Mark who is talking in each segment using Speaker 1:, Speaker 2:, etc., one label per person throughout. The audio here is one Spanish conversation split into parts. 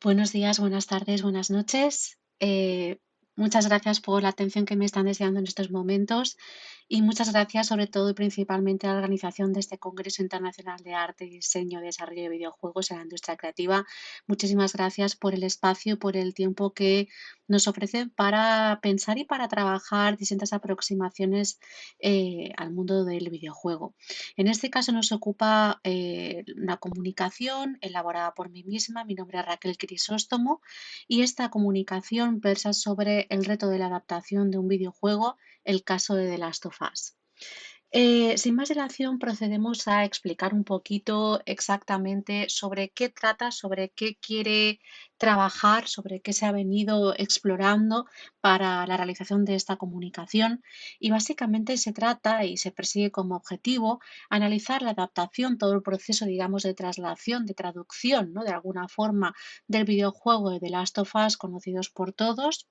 Speaker 1: Buenos días, buenas tardes, buenas noches. Muchas gracias por la atención que me están deseando en estos momentos y muchas gracias sobre todo y principalmente a la organización de este Congreso Internacional de Arte, Diseño y Desarrollo de Videojuegos en la Industria Creativa. Muchísimas gracias por el espacio, por el tiempo que nos ofrecen para pensar y para trabajar distintas aproximaciones al mundo del videojuego. En este caso nos ocupa una comunicación elaborada por mí misma. Mi nombre es Raquel Crisóstomo y esta comunicación versa sobre el reto de la adaptación de un videojuego, el caso de The Last of Us. Sin más dilación, procedemos a explicar un poquito exactamente sobre qué trata, sobre qué quiere trabajar, sobre qué se ha venido explorando para la realización de esta comunicación. Y básicamente se trata y se persigue como objetivo analizar la adaptación, todo el proceso, digamos, de traslación, de traducción, ¿no? De alguna forma del videojuego de The Last of Us, conocidos por todos,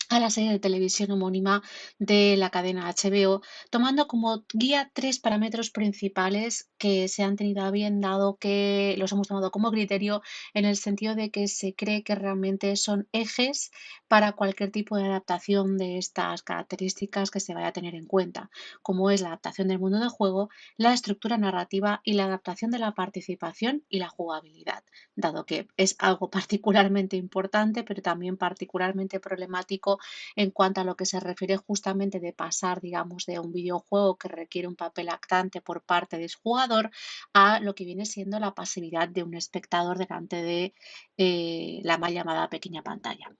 Speaker 1: a la serie de televisión homónima de la cadena HBO, tomando como guía tres parámetros principales que se han tenido a bien, dado que los hemos tomado como criterio en el sentido de que se cree que realmente son ejes para cualquier tipo de adaptación de estas características que se vaya a tener en cuenta, como es la adaptación del mundo del juego, la estructura narrativa y la adaptación de la participación y la jugabilidad, dado que es algo particularmente importante, pero también particularmente problemático en cuanto a lo que se refiere justamente de pasar, digamos, de un videojuego que requiere un papel actante por parte del jugador a lo que viene siendo la pasividad de un espectador delante de la mal llamada pequeña pantalla.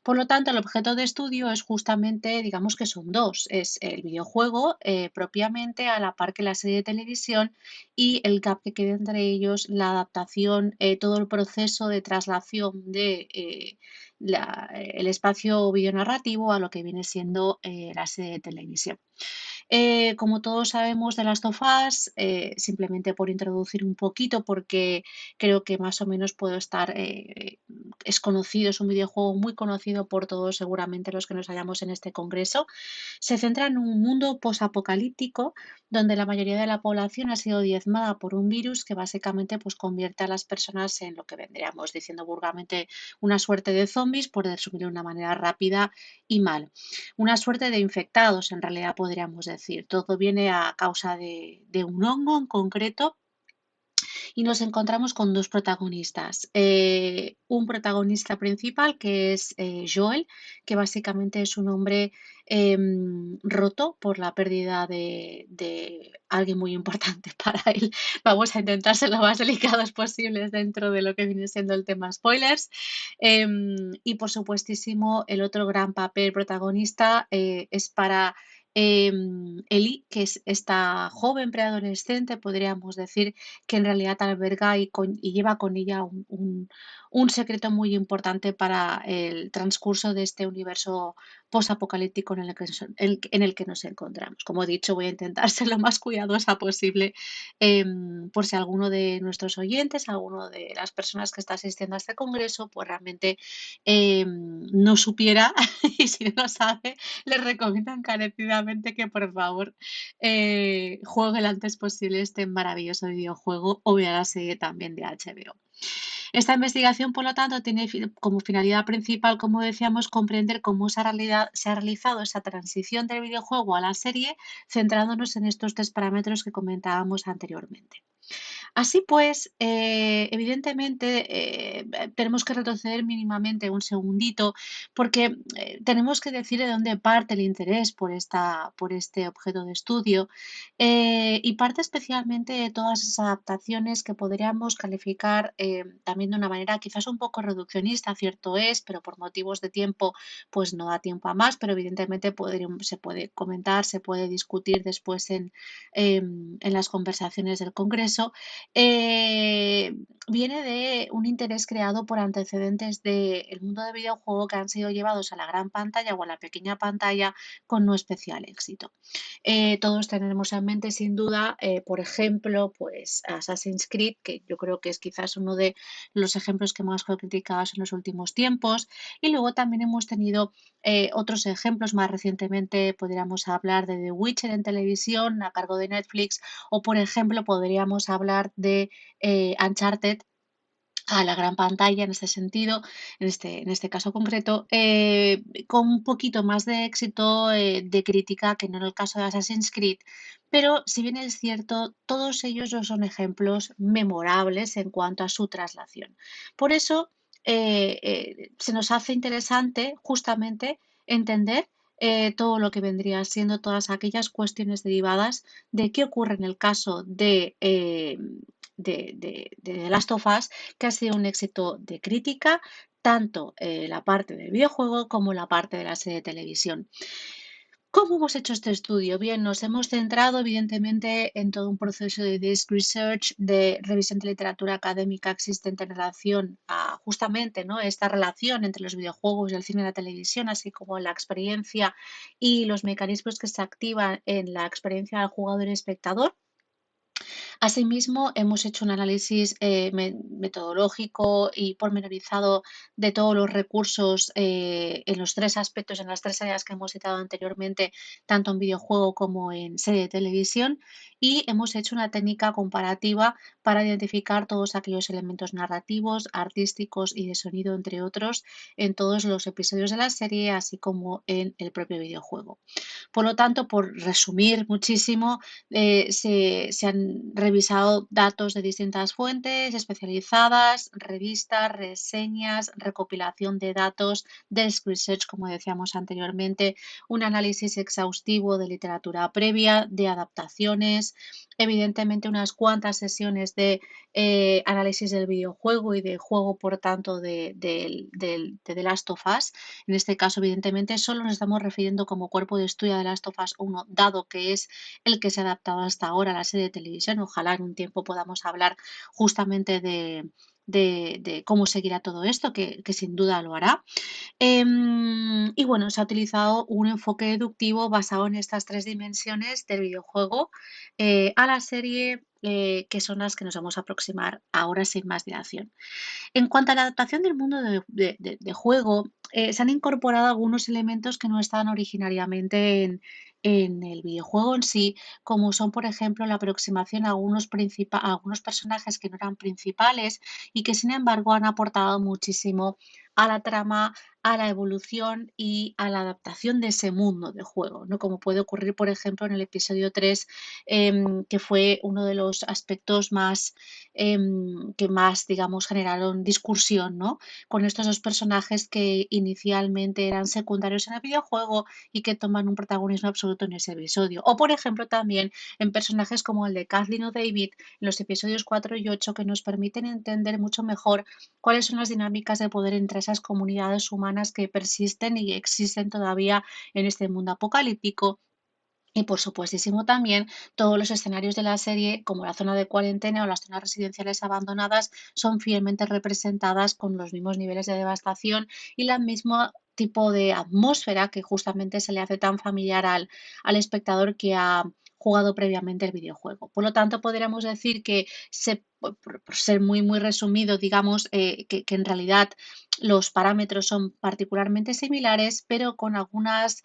Speaker 1: Por lo tanto, el objeto de estudio es justamente, digamos que son dos, es el videojuego propiamente a la par que la serie de televisión y el gap que queda entre ellos, la adaptación, todo el proceso de traslación de el espacio videonarrativo a lo que viene siendo la serie de televisión. Como todos sabemos de Last of Us, simplemente por introducir un poquito, porque creo que más o menos puedo estar, es conocido, es un videojuego muy conocido por todos, seguramente los que nos hallamos en este congreso. Se centra en un mundo posapocalíptico donde la mayoría de la población ha sido diezmada por un virus que básicamente pues, convierte a las personas en lo que vendríamos diciendo vulgarmente una suerte de zombies, por resumirlo de una manera rápida y mal. Una suerte de infectados, en realidad podríamos decir. Todo viene a causa de un hongo en concreto y nos encontramos con dos protagonistas. Un protagonista principal que es Joel, que básicamente es un hombre roto por la pérdida de alguien muy importante para él. Vamos a intentar ser lo más delicados posibles dentro de lo que viene siendo el tema spoilers. Y por supuestísimo, el otro gran papel protagonista es para Ellie, que es esta joven preadolescente, podríamos decir, que en realidad alberga y lleva con ella un secreto muy importante para el transcurso de este universo posapocalíptico en el que nos encontramos. Como he dicho, voy a intentar ser lo más cuidadosa posible por si alguno de nuestros oyentes, alguno de las personas que está asistiendo a este congreso, pues realmente no supiera y si no sabe, les recomiendo encarecidamente que por favor juegue lo antes posible este maravilloso videojuego o vea la serie también de HBO. Esta investigación, por lo tanto, tiene como finalidad principal, como decíamos, comprender cómo se ha realizado esa transición del videojuego a la serie, centrándonos en estos tres parámetros que comentábamos anteriormente. Así pues, evidentemente, tenemos que retroceder mínimamente un segundito, porque tenemos que decir de dónde parte el interés por este objeto de estudio, y parte especialmente de todas esas adaptaciones que podríamos calificar también de una manera quizás un poco reduccionista, cierto es, pero por motivos de tiempo pues no da tiempo a más, pero evidentemente se puede comentar, se puede discutir después en las conversaciones del Congreso. eh, Viene de un interés creado por antecedentes del mundo del videojuego que han sido llevados a la gran pantalla o a la pequeña pantalla con no especial éxito. Todos tenemos en mente, sin duda, por ejemplo, pues Assassin's Creed, que yo creo que es quizás uno de los ejemplos que más fue criticados en los últimos tiempos. Y luego también hemos tenido otros ejemplos. Más recientemente podríamos hablar de The Witcher en televisión a cargo de Netflix, o por ejemplo podríamos hablar de Uncharted a la gran pantalla en este sentido, en este caso concreto, con un poquito más de éxito de crítica que no en el caso de Assassin's Creed, pero si bien es cierto, todos ellos no son ejemplos memorables en cuanto a su traslación. Por eso se nos hace interesante justamente entender todo lo que vendría siendo todas aquellas cuestiones derivadas de qué ocurre en el caso de The Last of Us, que ha sido un éxito de crítica, tanto la parte del videojuego como la parte de la serie de televisión. ¿Cómo hemos hecho este estudio? Bien, nos hemos centrado evidentemente en todo un proceso de desk research, de revisión de literatura académica existente en relación a justamente, ¿no?, esta relación entre los videojuegos y el cine y la televisión, así como la experiencia y los mecanismos que se activan en la experiencia del jugador y espectador. Asimismo, hemos hecho un análisis metodológico y pormenorizado de todos los recursos en los tres aspectos, en las tres áreas que hemos citado anteriormente, tanto en videojuego como en serie de televisión, y hemos hecho una técnica comparativa para identificar todos aquellos elementos narrativos, artísticos y de sonido, entre otros, en todos los episodios de la serie, así como en el propio videojuego. Por lo tanto, por resumir muchísimo, se han revisado datos de distintas fuentes especializadas, revistas, reseñas, recopilación de datos, desk research, como decíamos anteriormente, un análisis exhaustivo de literatura previa, de adaptaciones, evidentemente unas cuantas sesiones de análisis del videojuego y de juego, por tanto, de The Last of Us. En este caso, evidentemente, solo nos estamos refiriendo como cuerpo de estudio de Last of Us 1, dado que es el que se ha adaptado hasta ahora a la serie de televisión. Ojalá en un tiempo podamos hablar justamente de cómo seguirá todo esto, que sin duda lo hará. Y bueno, se ha utilizado un enfoque deductivo basado en estas tres dimensiones del videojuego a la serie, que son las que nos vamos a aproximar ahora sin más dilación. En cuanto a la adaptación del mundo de juego, se han incorporado algunos elementos que no estaban originariamente en el videojuego en sí, como son, por ejemplo, la aproximación a algunos personajes que no eran principales y que, sin embargo, han aportado muchísimo a la trama, a la evolución y a la adaptación de ese mundo de juego, ¿no? Como puede ocurrir, por ejemplo, en el episodio 3, que fue uno de los aspectos más que más, digamos, generaron discusión, ¿no? Con estos dos personajes que inicialmente eran secundarios en el videojuego y que toman un protagonismo absoluto en ese episodio. O, por ejemplo, también en personajes como el de Kathleen o David, en los episodios 4 y 8, que nos permiten entender mucho mejor cuáles son las dinámicas de poder entre esas comunidades humanas que persisten y existen todavía en este mundo apocalíptico. Y por supuestísimo también todos los escenarios de la serie, como la zona de cuarentena o las zonas residenciales abandonadas, son fielmente representadas con los mismos niveles de devastación y la mismo tipo de atmósfera que justamente se le hace tan familiar al espectador que ha jugado previamente el videojuego. Por lo tanto, podríamos decir que por ser muy, muy resumido, digamos que en realidad los parámetros son particularmente similares, pero con algunos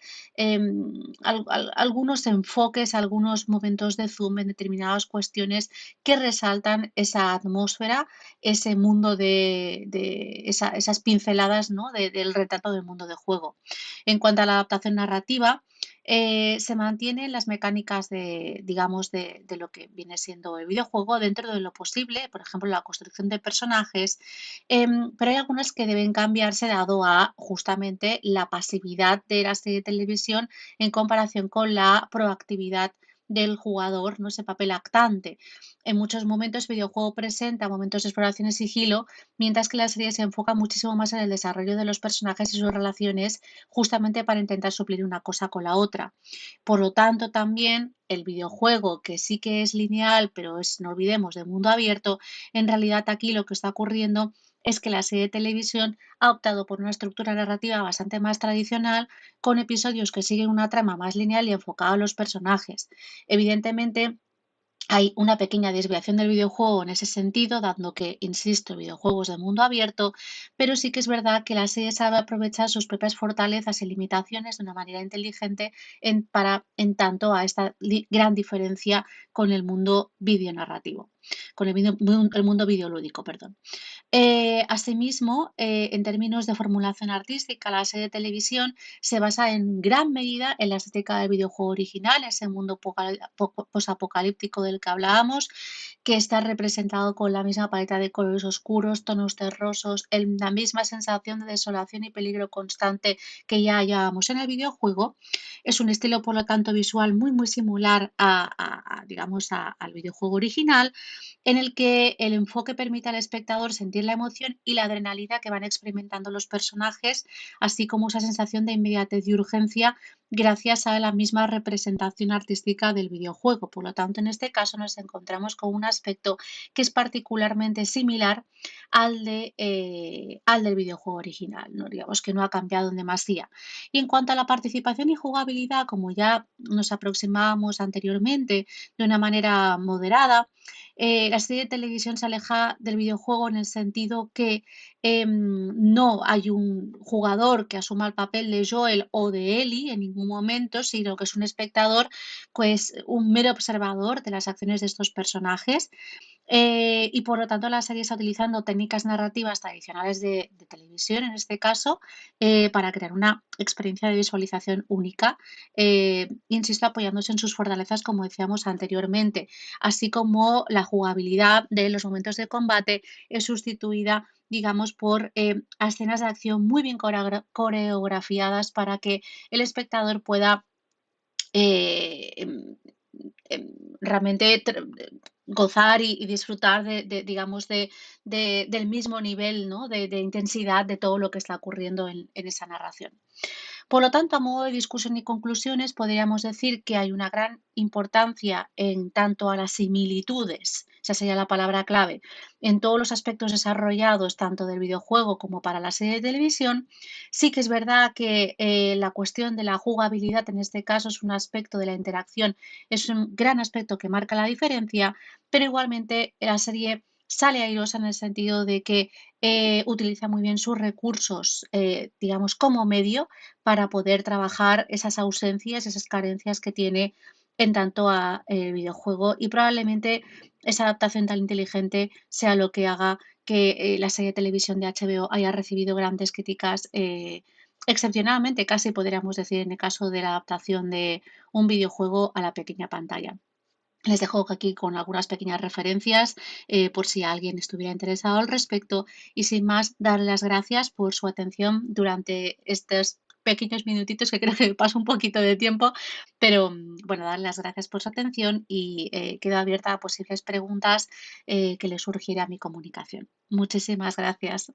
Speaker 1: enfoques, algunos momentos de zoom en determinadas cuestiones que resaltan esa atmósfera, ese mundo esas pinceladas, ¿no?, del retrato del mundo de juego. En cuanto a la adaptación narrativa, se mantienen las mecánicas digamos, de lo que viene siendo el videojuego dentro de lo posible, por ejemplo, la construcción de personajes, pero hay algunas que deben cambiarse dado a justamente la pasividad de la serie de televisión en comparación con la proactividad del jugador, ¿no? Ese papel actante. En muchos momentos el videojuego presenta momentos de exploración y sigilo, mientras que la serie se enfoca muchísimo más en el desarrollo de los personajes y sus relaciones, justamente para intentar suplir una cosa con la otra. Por lo tanto, también el videojuego, que sí que es lineal, pero es, no olvidemos, de mundo abierto, en realidad aquí lo que está ocurriendo es que la serie de televisión ha optado por una estructura narrativa bastante más tradicional, con episodios que siguen una trama más lineal y enfocada a los personajes. Evidentemente, hay una pequeña desviación del videojuego en ese sentido, dando que, insisto, el videojuego es de mundo abierto, pero sí que es verdad que la serie sabe aprovechar sus propias fortalezas y limitaciones de una manera inteligente en tanto a esta gran diferencia con el mundo videonarrativo. con el mundo videolúdico, perdón. Asimismo, en términos de formulación artística, la serie de televisión se basa en gran medida en la estética del videojuego original, ese mundo posapocalíptico del que hablábamos, que está representado con la misma paleta de colores oscuros, tonos terrosos, la misma sensación de desolación y peligro constante que ya hallábamos en el videojuego. Es un estilo, por lo tanto, visual muy similar digamos, al videojuego original, en el que el enfoque permite al espectador sentir la emoción y la adrenalina que van experimentando los personajes, así como esa sensación de inmediatez y urgencia gracias a la misma representación artística del videojuego. Por lo tanto, en este caso nos encontramos con un aspecto que es particularmente similar al del videojuego original, ¿no? Digamos que no ha cambiado en demasía. Y en cuanto a la participación y jugabilidad, como ya nos aproximábamos anteriormente de una manera moderada, la serie de televisión se aleja del videojuego en el sentido que no hay un jugador que asuma el papel de Joel o de Ellie en ningún momento, sino que es un espectador, pues un mero observador de las acciones de estos personajes. Y por lo tanto la serie está utilizando técnicas narrativas tradicionales de televisión, en este caso, para crear una experiencia de visualización única, insisto, apoyándose en sus fortalezas, como decíamos anteriormente, así como la jugabilidad de los momentos de combate es sustituida, digamos, por escenas de acción muy bien coreografiadas para que el espectador pueda eh, em, realmente gozar y disfrutar digamos, del mismo nivel, ¿no? de intensidad de todo lo que está ocurriendo en esa narración. Por lo tanto, a modo de discusión y conclusiones, podríamos decir que hay una gran importancia en tanto a las similitudes, esa sería la palabra clave, en todos los aspectos desarrollados, tanto del videojuego como para la serie de televisión. Sí que es verdad que la cuestión de la jugabilidad, en este caso, es un aspecto de la interacción, es un gran aspecto que marca la diferencia, pero igualmente la serie sale airosa en el sentido de que utiliza muy bien sus recursos, digamos, como medio para poder trabajar esas ausencias, esas carencias que tiene en tanto a videojuego, y probablemente esa adaptación tan inteligente sea lo que haga que la serie de televisión de HBO haya recibido grandes críticas, excepcionalmente, casi podríamos decir, en el caso de la adaptación de un videojuego a la pequeña pantalla. Les dejo aquí con algunas pequeñas referencias por si alguien estuviera interesado al respecto, y sin más, darle las gracias por su atención durante estos pequeños minutitos, que creo que paso un poquito de tiempo, pero bueno, darle las gracias por su atención y quedo abierta a posibles preguntas que le surgiera a mi comunicación. Muchísimas gracias.